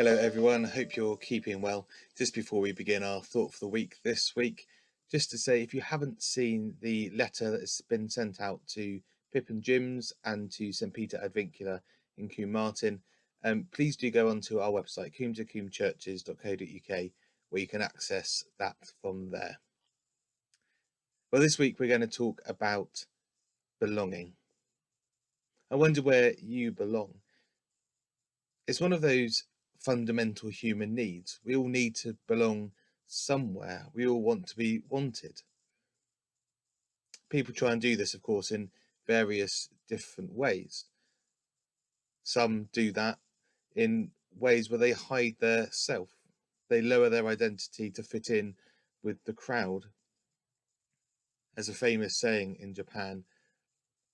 Hello, everyone. Hope you're keeping well. Just before we begin our thought for the week this week, just to say if you haven't seen the letter that's been sent out to Pippin Gyms and to St Peter Advincula in Combe Martin, please do go onto our website, combetocombechurches.co.uk, where you can access that from there. Well, this week we're going to talk about belonging. I wonder where you belong. It's one of those fundamental human needs. We all need to belong somewhere. We all want to be wanted. People try and do this, of course, in various different ways. Some do that in ways where they hide their self. They lower their identity to fit in with the crowd. As a famous saying in Japan,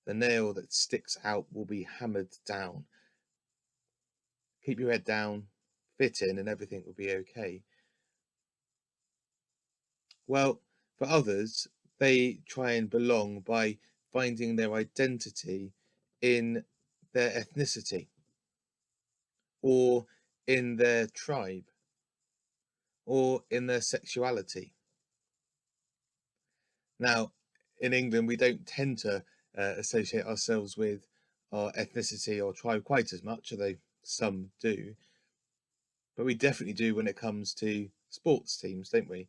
the nail that sticks out will be hammered down. Keep your head down, fit in, and everything will be okay. Well, for others, they try and belong by finding their identity in their ethnicity or in their tribe or in their sexuality. Now, in England, we don't tend to associate ourselves with our ethnicity or tribe quite as much, although some do. But we definitely do when it comes to sports teams, don't we?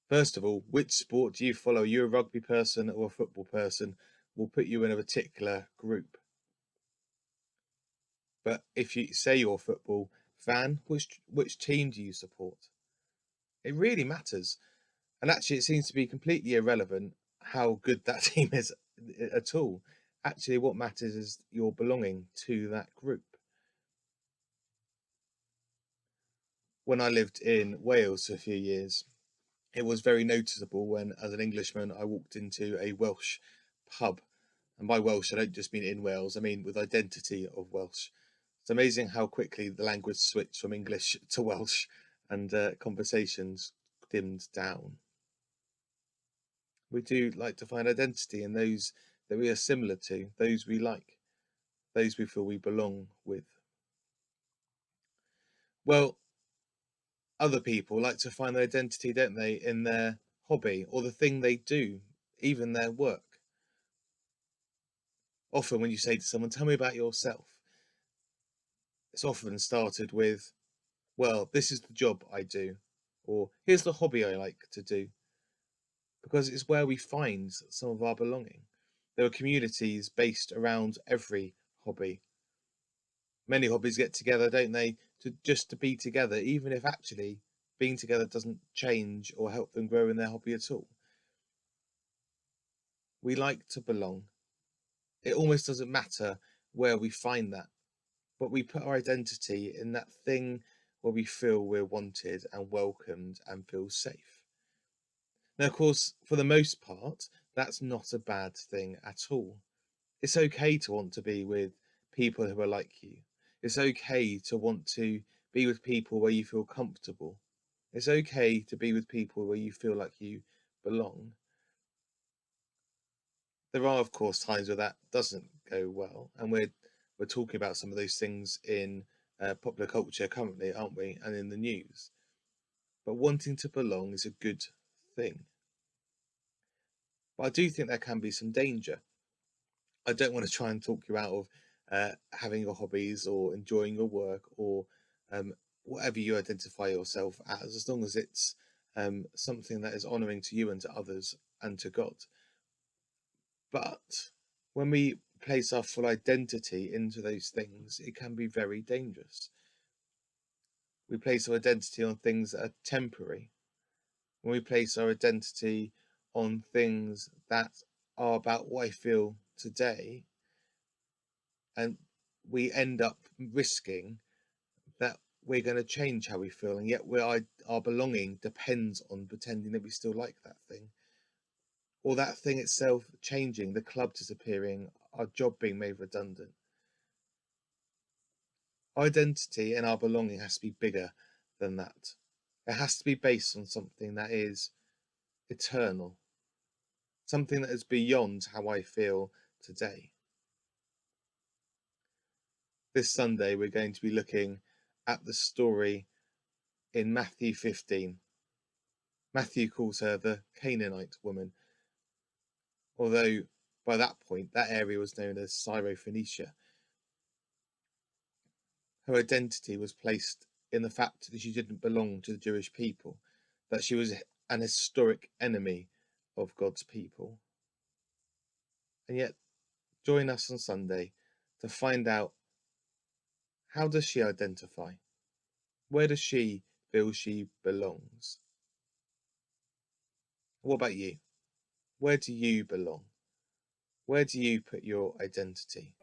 First of all, which sport do you follow? Are you a rugby person or a football person? Will put you in a particular group. But if you say you're a football fan, which team do you support? It really matters. And actually, it seems to be completely irrelevant how good that team is at all. Actually, what matters is your belonging to that group. When I lived in Wales for a few years, it was very noticeable when, as an Englishman, I walked into a Welsh pub. And by Welsh, I don't just mean in Wales, I mean with identity of Welsh. It's amazing how quickly the language switched from English to Welsh and conversations dimmed down. We do like to find identity in those that we are similar to, those we like, those we feel we belong with. Well, other people like to find their identity, don't they, in their hobby or the thing they do, even their work. Often when you say to someone, tell me about yourself, it's often started with, well, this is the job I do, or here's the hobby I like to do, because it's where we find some of our belonging. There are communities based around every hobby. Many hobbies get together, don't they, to be together, even if actually being together doesn't change or help them grow in their hobby at all. We like to belong. It almost doesn't matter where we find that, but we put our identity in that thing where we feel we're wanted and welcomed and feel safe. Now, of course, for the most part, that's not a bad thing at all. It's okay to want to be with people who are like you. It's okay to want to be with people where you feel comfortable. It's okay to be with people where you feel like you belong. There are, of course, times where that doesn't go well, and we're talking about some of those things in popular culture currently, aren't we? And in the news. But wanting to belong is a good thing. But I do think there can be some danger. I don't want to try and talk you out of having your hobbies or enjoying your work or um, whatever you identify yourself as long as it's something that is honouring to you and to others and to God. But when we place our full identity into those things, it can be very dangerous. We place our identity on things that are temporary. When we place our identity on things that are about what I feel today, and we end up risking that we're going to change how we feel, and yet our belonging depends on pretending that we still like that thing, or that thing itself changing, the club disappearing, our job being made redundant. Our identity and our belonging has to be bigger than that. It has to be based on something that is eternal, something that is beyond how I feel today. This Sunday, we're going to be looking at the story in Matthew 15. Matthew calls her the Canaanite woman, although by that point that area was known as Syrophoenicia. Her identity was placed in the fact that she didn't belong to the Jewish people, that she was an historic enemy of God's people. And yet, join us on Sunday to find out, how does she identify? Where does she feel she belongs? What about you? Where do you belong? Where do you put your identity?